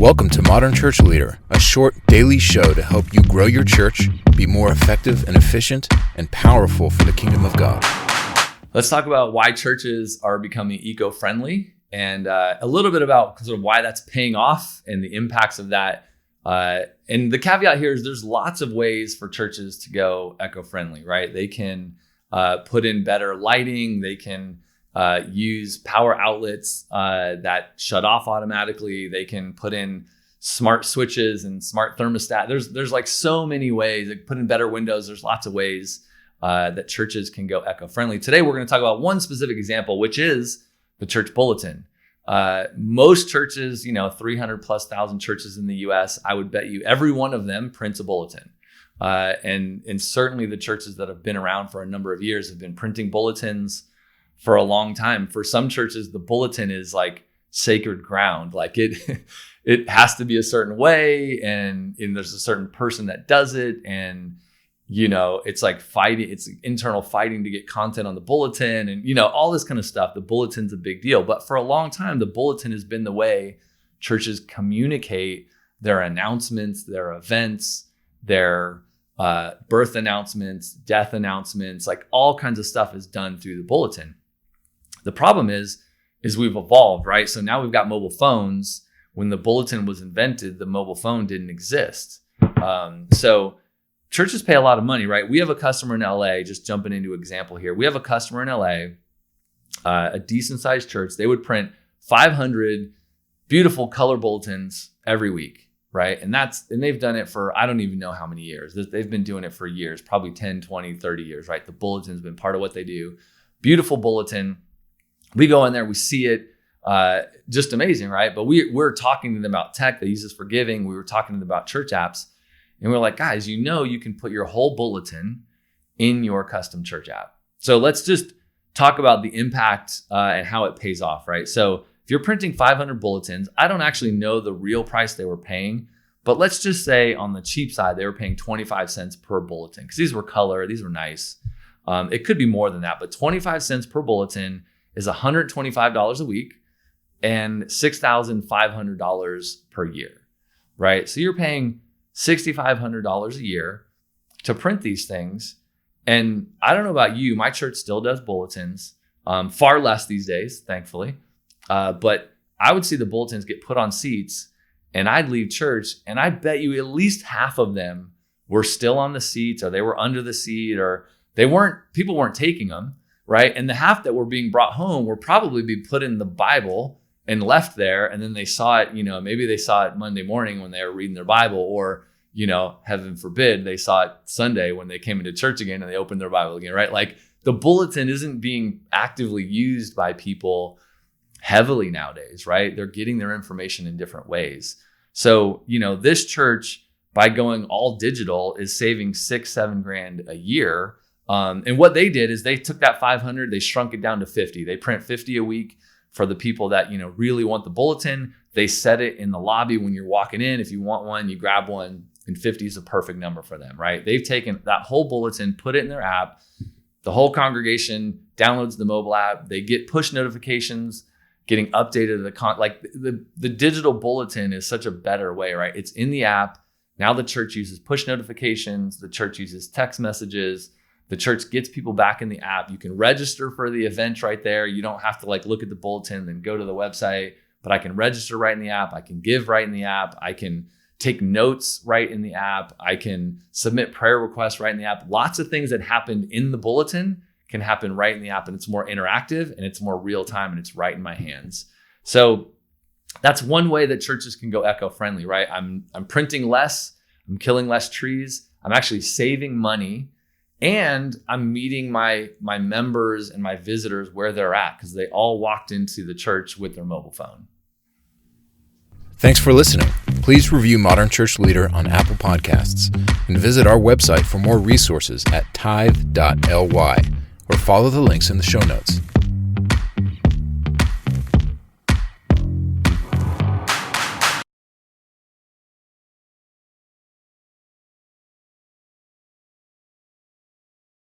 Welcome to Modern Church Leader, a short daily show to help you grow your church, be more effective and efficient, and powerful for the kingdom of God. Let's talk about why churches are becoming eco-friendly and a little bit about sort of why that's paying off and the impacts of that. And the caveat here is there's lots of ways for churches to go eco-friendly, right? They can put in better lighting. They can use power outlets that shut off automatically. They can put in smart switches and smart thermostat. There's like so many ways. They put in better windows. There's lots of ways that churches can go eco-friendly. Today, we're going to talk about one specific example, which is the church bulletin. Most churches, 300 plus thousand churches in the US, I would bet you every one of them prints a bulletin. And certainly the churches that have been around for a number of years have been printing bulletins for a long time. For some churches, the bulletin is like sacred ground. Like it has to be a certain way, and there's a certain person that does it. And, it's like fighting, it's internal fighting to get content on the bulletin and, all this kind of stuff. The bulletin's a big deal. But for a long time, the bulletin has been the way churches communicate their announcements, their events, their birth announcements, death announcements, like all kinds of stuff is done through the bulletin. The problem is we've evolved, right? So now we've got mobile phones. When the bulletin was invented, the mobile phone didn't exist. So churches pay a lot of money, right? We have a customer in LA, just jumping into example here. We have a customer in LA, a decent sized church. They would print 500 beautiful color bulletins every week, right? And they've done it for, I don't even know how many years. They've been doing it for years, probably 10, 20, 30 years, right? The bulletin's been part of what they do. Beautiful bulletin. We go in there, we see it, just amazing, right? But we're talking to them about tech. They use this for giving. We were talking to them about church apps. And we're like, guys, you can put your whole bulletin in your custom church app. So let's just talk about the impact and how it pays off, right? So if you're printing 500 bulletins, I don't actually know the real price they were paying, but let's just say on the cheap side, they were paying 25 cents per bulletin because these were color, these were nice. It could be more than that, but 25 cents per bulletin is $125 a week and $6,500 per year, right? So you're paying $6,500 a year to print these things. And I don't know about you, my church still does bulletins, far less these days, thankfully. But I would see the bulletins get put on seats and I'd leave church and I bet you at least half of them were still on the seats or they were under the seat or people weren't taking them. Right. And the half that were being brought home were probably be put in the Bible and left there. And then they saw it, maybe they saw it Monday morning when they were reading their Bible or, heaven forbid, they saw it Sunday when they came into church again and they opened their Bible again. Right. Like the bulletin isn't being actively used by people heavily nowadays. Right. They're getting their information in different ways. So, this church, by going all digital, is saving $6-7 a year. And what they did is they took that 500, they shrunk it down to 50. They print 50 a week for the people that, really want the bulletin. They set it in the lobby when you're walking in. If you want one, you grab one, and 50 is a perfect number for them, right? They've taken that whole bulletin, put it in their app. The whole congregation downloads the mobile app. They get push notifications, getting updated the digital bulletin is such a better way, right? It's in the app. Now the church uses push notifications. The church uses text messages. The church gets people back in the app. You can register for the event right there. You don't have to look at the bulletin and go to the website, but I can register right in the app. I can give right in the app. I can take notes right in the app. I can submit prayer requests right in the app. Lots of things that happened in the bulletin can happen right in the app, and it's more interactive and it's more real time and it's right in my hands. So that's one way that churches can go eco-friendly, right? I'm printing less. I'm killing less trees. I'm actually saving money. And I'm meeting my members and my visitors where they're at because they all walked into the church with their mobile phone. Thanks for listening. Please review Modern Church Leader on Apple Podcasts and visit our website for more resources at tithe.ly or follow the links in the show notes.